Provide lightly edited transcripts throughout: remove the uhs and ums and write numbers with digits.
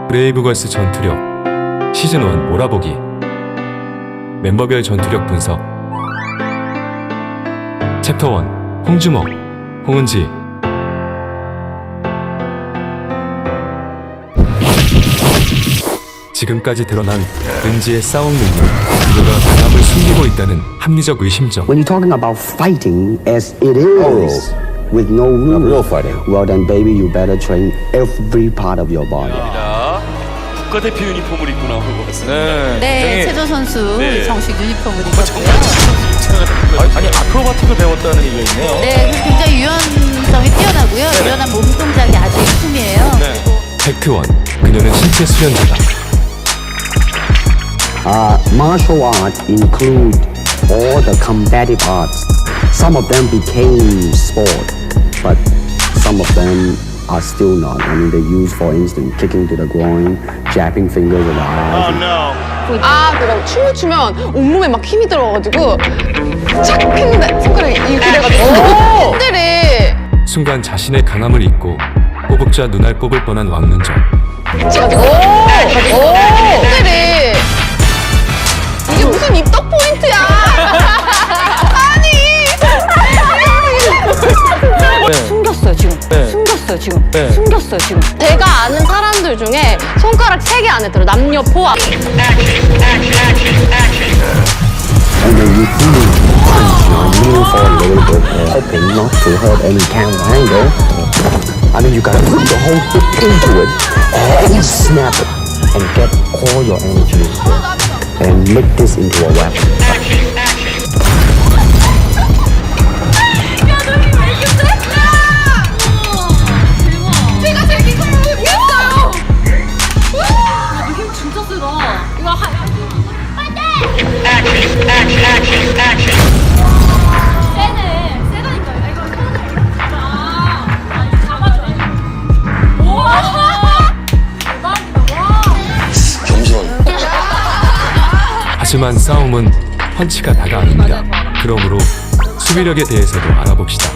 브레이브걸스 전투력 시즌1 몰아보기. 멤버별 전투력 분석. 챕터 1 홍주먹 홍은지. 지금까지 드러난 은지의 싸움 능력, 그녀가 강함을 숨기고 있다는 합리적 의심점. When you're talking about fighting as it is, with no rules, real fighting. well then baby you better train every part of your body. 국가대표 유니폼을 입고 나오는 것 같습니다. 네, 최조 선수 네. 정식 유니폼을 입었고요. 아니 아크로바틱을 배웠다는 얘기가 있네요. 네, 굉장히 유연성이 뛰어나고요. 유연한 몸 동작이 아주 일품이에요. 네. 팩트 1 그녀는 신체 수련자다. Martial art include all the combative arts. Some of them became sport, but some of them are still not. I mean, they use, for instance, kicking to the groin, jabbing fingers in the eyes. 그럼 춤을 추면 온몸에 막 힘이 들어가지고 착 했는데 손가락이 이렇게 돼가지고 팬들이 순간 자신의 강함을 잊고 꼬북자 눈알 뽑을 뻔한 왕눈정. 팬들이 이게 무슨 입덕 포인트야? 숨겼어요 지금. 네. 숨겼어요 지금. 네. 숨겼어요 지금. 제가 아는 사람들 중에 손가락 3개 안에 들어. 남녀 포함. And then you do punch, move for a little bit, hoping not to hurt any camera angle. I mean, you gotta put your whole foot into it and snap it and get all your energy into it and make this into a weapon. 하지만 싸움은 펀치가 다가 아닙니다. 그러므로 수비력에 대해서도 알아봅시다.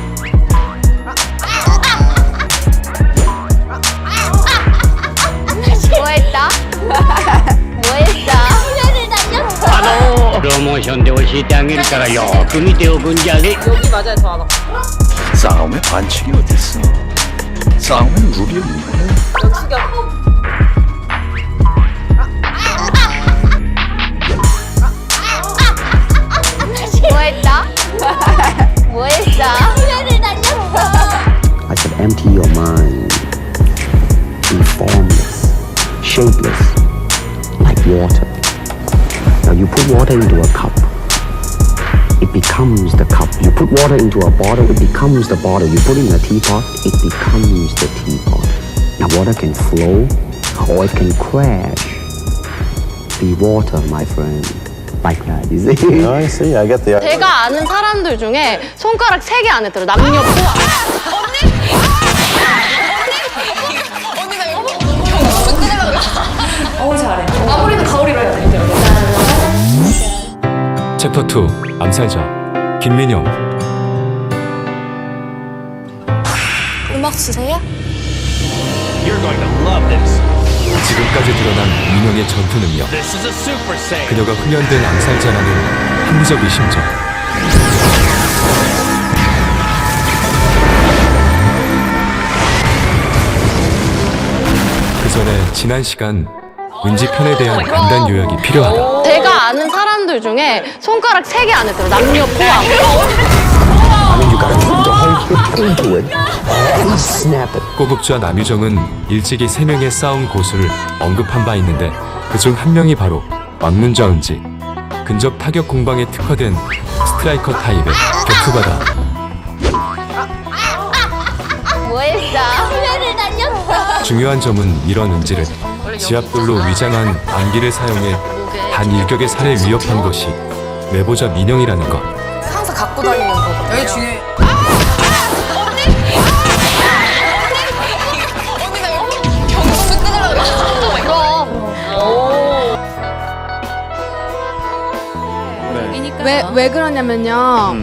뭐했다? 뭐했어? プロモーションで教えてあげるからよく見ておくんじゃね。 싸움에 반칙이 어딨어? 싸움은 룰이 없는 거야. 뭐했다? 뭐했어? I said, empty your mind. Be formless, shapeless, like water. Now you put water into a cup, it becomes the cup. You put water into a bottle, it becomes the bottle. You put it in a teapot, it becomes the teapot. Now water can flow or it can crash. Be water, my friend. Like that, you see? I see. I get the. 제가 아는 사람들 중에 손가락 3개 안에 들어. 남녀 포함. 챕터 2 암살자 김민영. 음악 주세요? 지금까지 드러난 민영의 전투 능력, 그녀가 훈련된 암살자라는 합리적 의심점. 그 전에 지난 시간 은지 편에 대한 간단 요약이 필요하다. 제가 아는 사람들 중에 손가락 3개 안에 들어. 남녀 포함. I mean, you gotta put your whole foot into it and snap it. 꼬북좌 남유정은 일찍이 3명의 싸움 고수를 언급한 바 있는데 그중 한 명이 바로 왕눈좌 은지. 근접 타격 공방에 특화된 스트라이커 타입의 격투가다. 뭐했어? 중요한 점은 이런 은지를 지압돌로 위장한 안기를 사용해 단 일격의 살을 위협한 것이 내보자 민영이라는 것. 항상 갖고 다니는 거거든요. 여기 중요해. 왜 그러냐면요.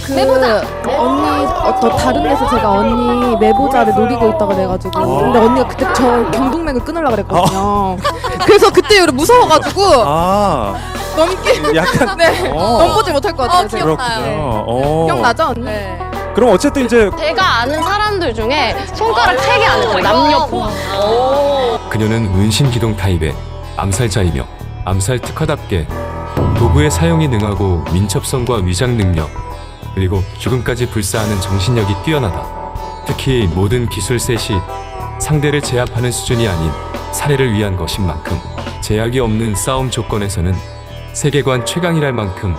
언니 또 다른 데서 제가 언니 매보자를 노리고 있다고 그래가지고 근데 언니가 그때 저 경동맥을 끊으려고 그랬거든요. 그래서 그때 이후로 무서워가지고 아, 넘기 약간 네 넘보지 못할 것 같아요. 제가. 그렇군요. 기억나죠 언니? 그럼 어쨌든 이제 제가 아는 사람들 중에 손가락 3개 안 했어요. 남녀 포함. 그녀는 은신기동 타입의 암살자이며 암살 특화답게 도구의 사용이 능하고 민첩성과 위장 능력 그리고 죽음까지 불사하는 정신력이 뛰어나다. 특히 모든 기술 셋이 상대를 제압하는 수준이 아닌 살해를 위한 것인 만큼 제약이 없는 싸움 조건에서는 세계관 최강이랄 만큼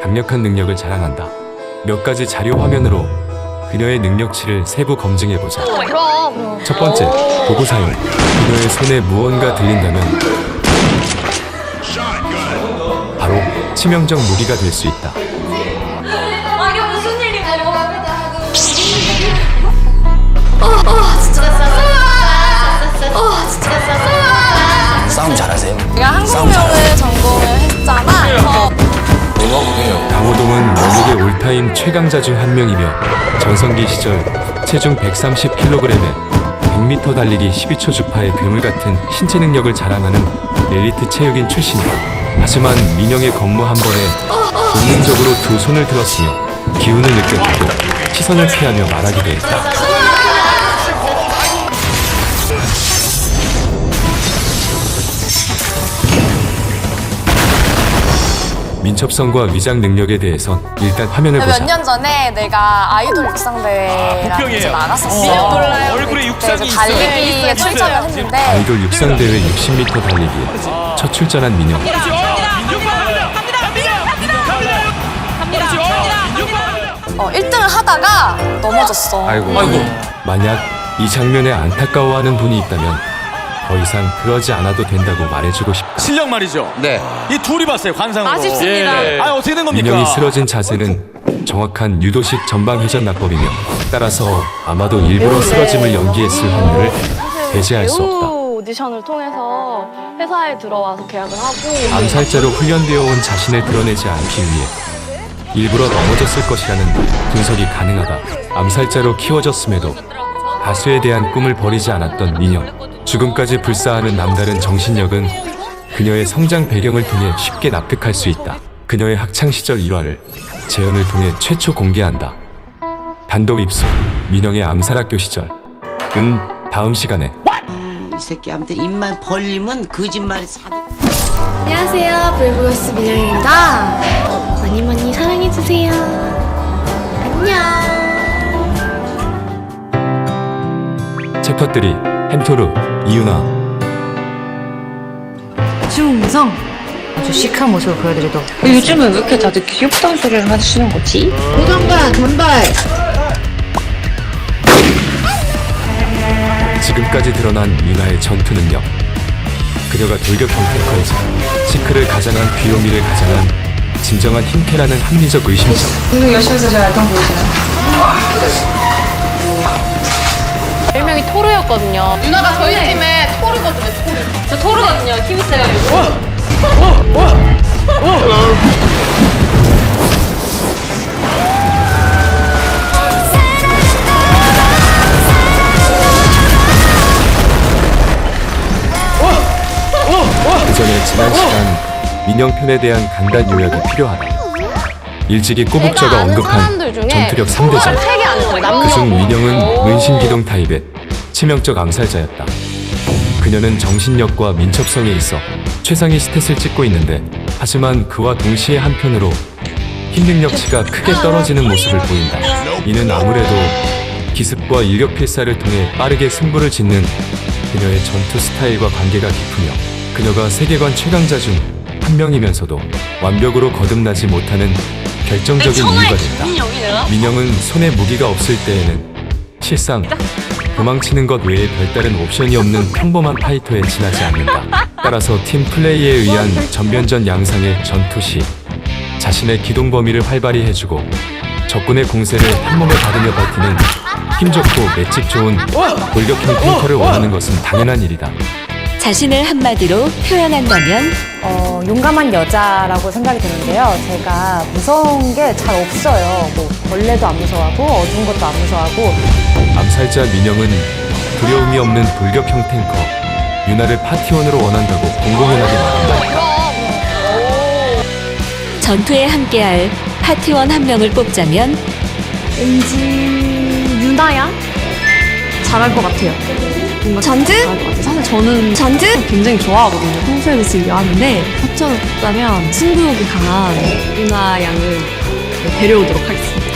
강력한 능력을 자랑한다. 몇 가지 자료 화면으로 그녀의 능력치를 세부 검증해보자. 그럼. 첫 번째, 도구 사용. 그녀의 손에 무언가 들린다면 바로 치명적 무기가 될 수 있다. 싸움 잘하세요. 내가 한국명을 전공을 했잖아. 강호동은 영국의 올타임 최강자 중 한 명이며 전성기 시절 체중 130kg에 100m 달리기 12초 주파의 괴물 같은 신체 능력을 자랑하는 엘리트 체육인 출신이다. 하지만 민영의 검무 한 번에 본능적으로 두 손을 들었으며 기운을 느꼈고 시선을 피하며 말하기도 했다. 민첩성과 위장 능력에 대해선 일단 화면을 보자. 몇 년 전에 내가 아이돌 육상대회랑 이제 나갔었어. 얼굴에 육상이 이제 달리기에 출전을 했는데 아이돌 육상대회 60m 달리기에 첫 출전한 민영. 1등을 하다가 넘어졌어. 아이고. 만약 이 장면에 안타까워하는 분이 있다면 더 이상 그러지 않아도 된다고 말해주고 싶다. 실력 말이죠. 네. 이 둘이 봤어요, 관상으로. 아쉽습니다. 아, 어떻게 된 겁니까? 민영이 쓰러진 자세는 정확한 유도식 전방 회전 낙법이며 따라서 아마도 일부러 쓰러짐을 연기했을 확률을 배제할 수 없다. 오디션을 통해서 회사에 들어와서 계약을 하고 암살자로 훈련되어 온 자신을 드러내지 않기 위해 일부러 넘어졌을 것이라는 분석이 가능하다. 암살자로 키워졌음에도 가수에 대한 꿈을 버리지 않았던 민영. 죽음까지 불사하는 남다른 정신력은 그녀의 성장 배경을 통해 쉽게 납득할 수 있다. 그녀의 학창시절 일화를 재연을 통해 최초 공개한다. 단독 입수, 민영의 암살학교 시절. 다음 시간에. 이 새끼한테 입만 벌리면 거짓말이 사는. 안녕하세요, 불보스 민영입니다. 많이 많이 사랑해주세요. 안녕. 챕터 3 햄토르 이유나. 충성. 아주 시크한 모습을 보여드려도 요즘은 왜 이렇게 다들 귀엽다는 소리를 하시는 거지? 도전반 전발. 지금까지 드러난 유나의 전투 능력. 그녀가 돌격형 탱커이자 시크를 가장한 귀요미를 가장한 진정한 힘캐라는 합리적 의심점. 오늘 열심히 해서 잘 알던 보이시나요? 별명이 토르였거든요. 누나가 저희 팀에 토르거든요, 토르. 저 토르거든요. 힘이 세가지고. 그 전에 지난 시간 민영편에 대한 간단 요약이 필요하다. 일찍이 꼬북자가 언급한 전투력 3대장. 그중 민영은 은신기동 타입의 치명적 암살자였다. 그녀는 정신력과 민첩성에 있어 최상위 스탯을 찍고 있는데 하지만 그와 동시에 한편으로 힘 능력치가 크게 떨어지는 모습을 보인다. 이는 아무래도 기습과 일격 필사를 통해 빠르게 승부를 짓는 그녀의 전투 스타일과 관계가 깊으며 그녀가 세계관 최강자 중 한 명이면서도 완벽으로 거듭나지 못하는 결정적인 이유가 된다. 민영은 손에 무기가 없을 때에는 실상 도망치는 것 외에 별다른 옵션이 없는 평범한 파이터에 지나지 않는다. 따라서 팀 플레이에 의한 전면전 양상의 전투 시 자신의 기동 범위를 활발히 해주고 적군의 공세를 한 몸에 받으며 버티는 힘 좋고 맷집 좋은 돌격형 탱커를 원하는 것은 당연한 일이다. 자신을 한마디로 표현한다면 용감한 여자라고 생각이 드는데요. 제가 무서운 게 잘 없어요. 뭐 벌레도 안 무서워하고 어두운 것도 안 무서워하고. 암살자 민영은 두려움이 없는 돌격형 탱커 유나를 파티원으로 원한다고 공공연하게 말한다. 전투에 함께할 파티원 한 명을 뽑자면 왠지 유나야? 잘할 것 같아요. 뭔가 전즈? 잘할 것 같아요. 사실 저는 전즈 굉장히 좋아하거든요. 평소에도 즐겨하는데 합쳐졌다면 승부욕이 강한 유나 양을 데려오도록 하겠습니다.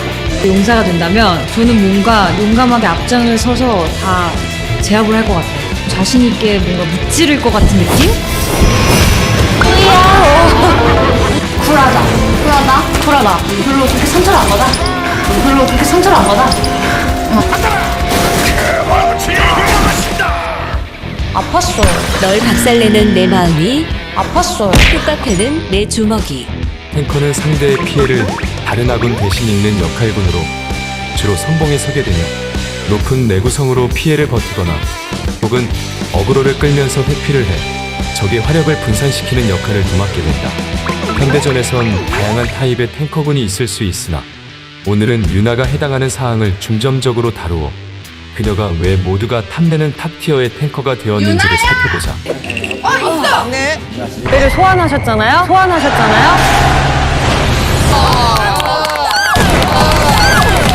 용사가 된다면 저는 뭔가 용감하게 앞장을 서서 다 제압을 할 것 같아요. 자신 있게 뭔가 무찌를 것 같은 느낌? 쿨하다. 별로 그렇게 상처를 안 받아. 아팠어. 널 박살내는 내 마음이 아팠어. 똑같애는 내 주먹이. 탱커는 상대의 피해를 다른 아군 대신 입는 역할군으로 주로 선봉에 서게 되며 높은 내구성으로 피해를 버티거나 혹은 어그로를 끌면서 회피를 해 적의 화력을 분산시키는 역할을 도맡게 된다. 현대전에선 다양한 타입의 탱커군이 있을 수 있으나 오늘은 유나가 해당하는 사항을 중점적으로 다루어 그녀가 왜 모두가 탐내는 탑티어의 탱커가 되었는지를 살펴보자. 배를 소환하셨잖아요.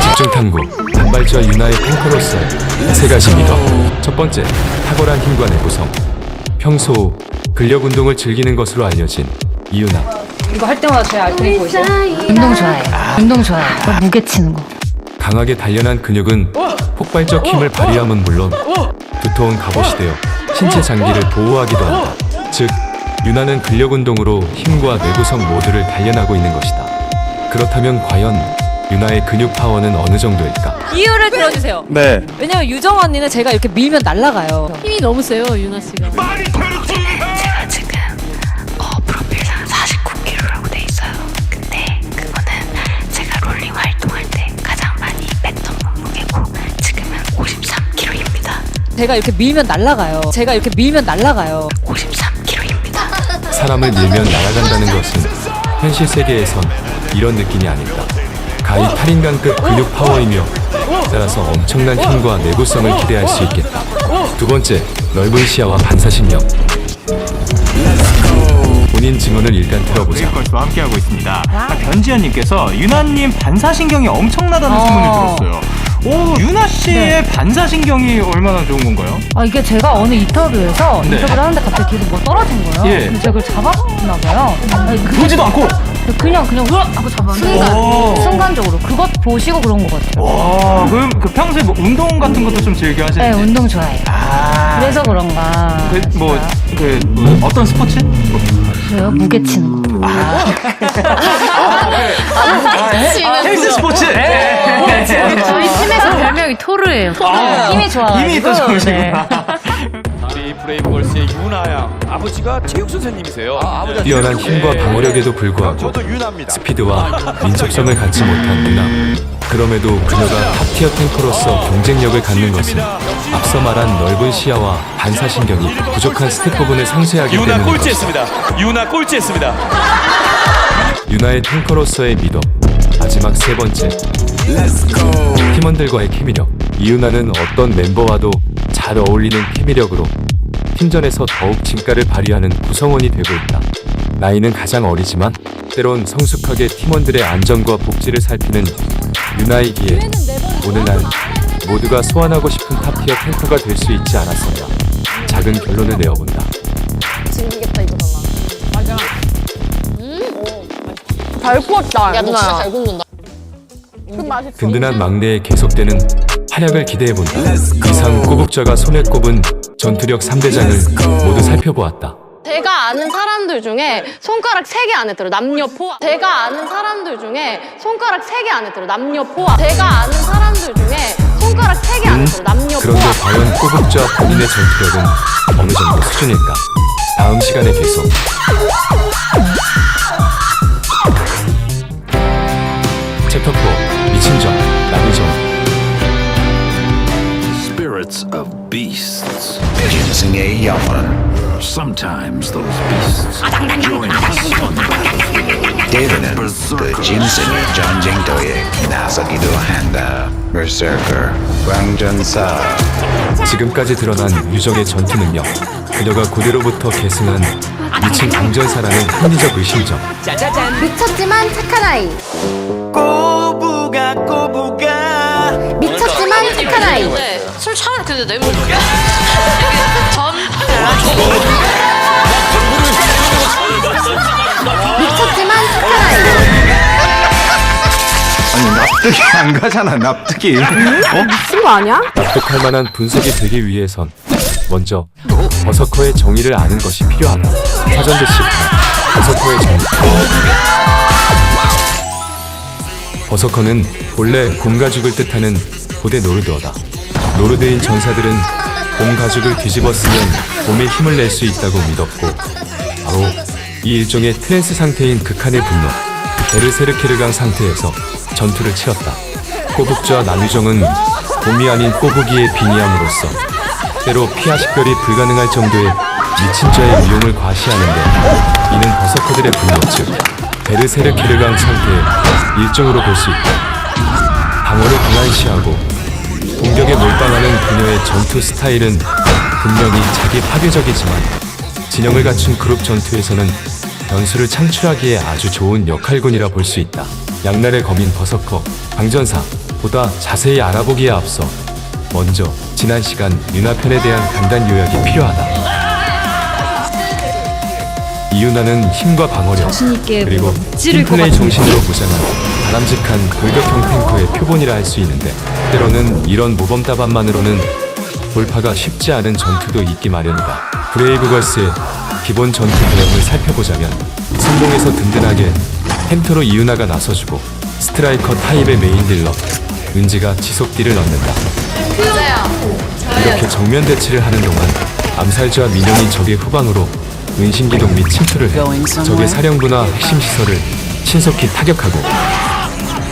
집중 탐구, 단발자 유나의 탱커로서의 세 가지 미덕. 첫 번째, 탁월한 힘과 내구성. 평소 근력 운동을 즐기는 것으로 알려진 이유나. 이거 할 때마다 제 알통이 보이세요? 운동 좋아해요. 무게 치는 거. 강하게 단련한 근육은 폭발적 힘을 발휘함은 물론 두터운 갑옷이 되어 신체 장기를 보호하기도 한다. 즉, 유나는 근력 운동으로 힘과 내구성 모두를 단련하고 있는 것이다. 그렇다면 과연 유나의 근육 파워는 어느 정도일까? 이유를 들어주세요. 네. 왜냐면 유정 언니는 제가 이렇게 밀면 날아가요. 힘이 너무 세요, 유나 씨가. 제가 지금 프로필상 49kg라고 돼 있어요. 근데 그거는 제가 롤링 활동할 때 가장 많이 뺐던 몸무게고 지금은 53kg입니다. 제가 이렇게 밀면 날아가요. 53kg입니다. 사람을 밀면 날아간다는 것은 현실 세계에선 이런 느낌이 아닐까. 가히 8인간급 근육 파워이며 따라서 엄청난 힘과 내구성을 기대할 수 있겠다. 두 번째, 넓은 시야와 반사신경. 본인 증언을 일단 들어보자. 걸스와 함께하고 있습니다. 변지현님께서 유나님 반사신경이 엄청나다는 소문을 들었어요. 오, 유나 씨의 반사신경이 얼마나 좋은 건가요? 이게 제가 어느 인터뷰에서 네. 인터뷰를 하는데 갑자기 계속 뭐 떨어진 거예요. 예. 근데 제가 그걸 잡았나 봐요. 보지도 않고. 그냥 으악 하고 잡았는데 순간적으로 그것 보시고 그런 것 같아요. 와, 그럼 그 평소에 뭐 운동 같은 것도 좀 즐겨 하시는지? 네, 운동 좋아해요. 그래서 그런가. 어떤 스포츠? 저요? 무게 치는 거. 헬스 스포츠. 저희 팀에서 별명이 토르예요. 힘이 좋아가지고. 힘이 또 좋으시구나. 우리 브레이브걸스의 유나 양 아버지가 체육 선생님이세요. 뛰어난 힘과 방어력에도 불구하고 스피드와 민첩성을 갖지 못한 유나. 그럼에도 그녀가 탑티어 탱커로서 경쟁력을 갖는 것은 앞서 말한 넓은 시야와 반사신경이 부족한 스텝 부분을 상쇄하기 때문인 것이다. 유나 꼴찌했습니다. 유나의 탱커로서의 미덕. 마지막 세 번째, 팀원들과의 케미력. 이유나는 어떤 멤버와도 잘 어울리는 케미력으로 팀전에서 더욱 진가를 발휘하는 구성원이 되고 있다. 나이는 가장 어리지만 때론 성숙하게 팀원들의 안전과 복지를 살피는 유나이기에 오늘날 모두가 소환하고 싶은 탑티어 탱커가 될 수 있지 않았을까. 작은 결론을 내어본다. 지금이겠다 이거잖아. 맞아. 잘 구웠다. 야, 너 진짜 잘 굽는다. 든든한 막내의 계속되는 활약을 기대해본다. 이상 꼬북자가 손에 꼽은 전투력 3대장을 모두 살펴보았다. 제가 아는 사람들 중에 손가락 3개 안에 들어. 남녀 포함. 제가 아는 사람들 중에 손가락 3개 안에 들어. 남녀 포함. 제가 아는 사람들 중에 손가락 3개 안에 들어. 남녀 그런데 포함. 과연 꼬북자 본인의 전투력은 어느 정도 수준일까? 다음 시간에 계속. 챕터 4 미친 점, 나비점. Spirits of beasts. 진승의 영혼. Sometimes those beasts join us on the battlefield. 데이비는 그 짐승의 전쟁터에 나서기도 한다. berserker, 광전사. 지금까지 드러난 유적의 전투 능력, 그녀가 고대로부터 계승한 미친 강전사라는 합리적 의심점. 미쳤지만 착한 아이. 미쳤지만 착한 아이. 술 취하면 근데 내면 전 미쳤지만 착한 아이. 아니 납득이 안 가잖아 납득이. 미친 거 아니야? 납득할 만한 분석이 되기 위해선 먼저 버서커의 정의를 아는 것이 필요하다. 사전 대시판 버서커의 정의. 버서커는 본래 곰 가죽을 뜻하는 고대 노르드어다. 노르드인 전사들은 곰 가죽을 뒤집어 쓰면 곰의 힘을 낼 수 있다고 믿었고, 바로 이 일종의 트랜스 상태인 극한의 분노, 베르세르케르강 상태에서 전투를 치렀다. 꼬북좌 남유정은 곰이 아닌 꼬부기의 빙의함으로써 때로 피하 식별이 불가능할 정도의 미친 자의 위용을 과시하는데, 이는 버서커들의 분노, 즉 베르세르케르강 상태의 일종으로 볼 수 있다. 방어를 등한시하고 공격에 몰빵하는 그녀의 전투 스타일은 분명히 자기 파괴적이지만, 진영을 갖춘 그룹 전투에서는 변수를 창출하기에 아주 좋은 역할군이라 볼 수 있다. 양날의 검인 버서커, 강전사보다 자세히 알아보기에 앞서 먼저 지난 시간 유나편에 대한 간단 요약이 필요하다. 이 유나는 힘과 방어력, 자신 있게 그리고 뭔가 찌를 것 팀플레이 같은데. 정신으로 보장한 바람직한 돌격형 탱커의 표본이라 할 수 있는데, 때로는 이런 모범 답안만으로는 돌파가 쉽지 않은 전투도 있기 마련이다. 브레이브걸스의 기본 전투 내용을 살펴보자면, 성공에서 든든하게 햄터로 이유나가 나서주고 스트라이커 타입의 메인 딜러 은지가 지속 딜을 넣는다. 이렇게 정면 대치를 하는 동안 암살자와 민영이 적의 후방으로 은신기동 및 침투를 해 적의 사령부나 핵심 시설을 신속히 타격하고,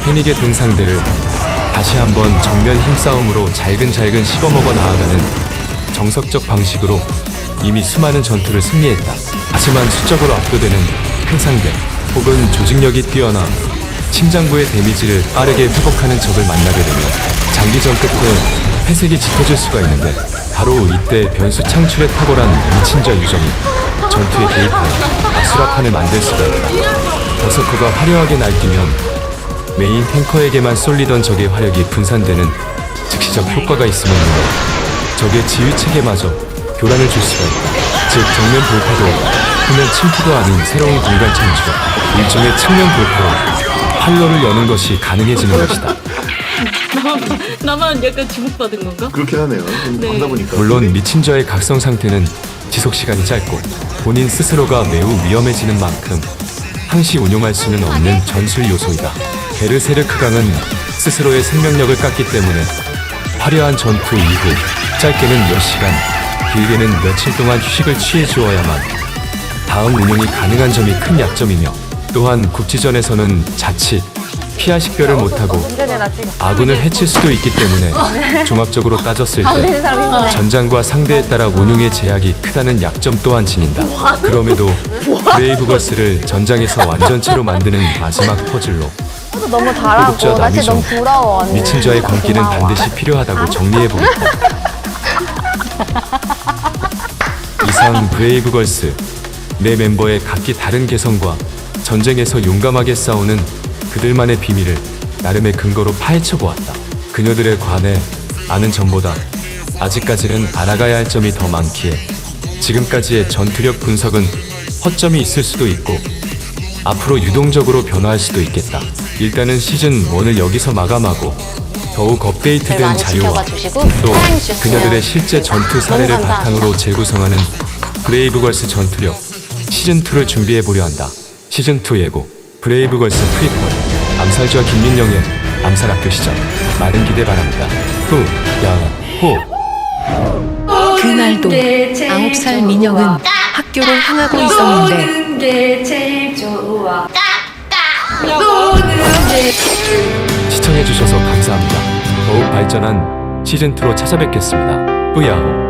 패닉에 든 상대를 다시 한번 정면 힘싸움으로 잘근잘근 씹어먹어 나아가는 정석적 방식으로 이미 수많은 전투를 승리했다. 하지만 수적으로 압도되는 큰 상대 혹은 조직력이 뛰어나 심장부의 데미지를 빠르게 회복하는 적을 만나게 되면 장기전 끝에 회색이 짙어질 수가 있는데, 바로 이때 변수 창출에 탁월한 미친자 유정이 전투에 개입하여 악수라판을 만들 수가 있다. 버서커가 화려하게 날뛰면 메인 탱커에게만 쏠리던 적의 화력이 분산되는 즉시적 효과가 있음을 물론 적의 지휘체계마저 교란을 줄 수가 있다. 즉 정면 돌파도 후면 침투도 아닌 새로운 공간 창출, 일종의 측면 돌파로 활로를 여는 것이 가능해지는 것이다. 나만 약간 주목받은 건가? 그렇긴 하네요. 하다 보니까. 물론 미친 자의 각성 상태는 지속 시간이 짧고 본인 스스로가 매우 위험해지는 만큼 항시 운용할 수는 없는 전술 요소이다. 베르세르크강은 스스로의 생명력을 깎기 때문에 화려한 전투 이후 짧게는 몇 시간, 길게는 며칠 동안 휴식을 취해 주어야만 다음 운용이 가능한 점이 큰 약점이며, 또한 국지전에서는 자칫 피하 식별을 못하고 아군을 해칠 수도 있기 때문에 종합적으로 따졌을 때 전장과 상대에 따라 운용의 제약이 크다는 약점 또한 지닌다. 그럼에도 브레이브걸스를 전장에서 완전체로 만드는 마지막 퍼즐로 너무 잘하고 구독자 나 진짜 너무 남이정, 부러워. 언니. 미친 자의 광기는 반드시 필요하다고 정리해보겠다. 이상 브레이브걸스 네 멤버의 각기 다른 개성과 전쟁에서 용감하게 싸우는 그들만의 비밀을 나름의 근거로 파헤쳐보았다. 그녀들에 관해 아는 점보다 아직까지는 알아가야 할 점이 더 많기에 지금까지의 전투력 분석은 허점이 있을 수도 있고 앞으로 유동적으로 변화할 수도 있겠다. 일단은 시즌 1을 여기서 마감하고 더욱 업데이트된 자료와 또 그녀들의 실제 전투 사례를 바탕으로 재구성하는 브레이브걸스 전투력 시즌2를 준비해보려 한다. 시즌2 예고 브레이브걸스 프리퀄 암살자 김민영의 암살학교 시작 많은 기대 바랍니다. 그날도 9살 민영은 학교를 향하고 있었는데 시청해주셔서 감사합니다. 더욱 발전한 시즌2로 찾아뵙겠습니다. 뿌야호.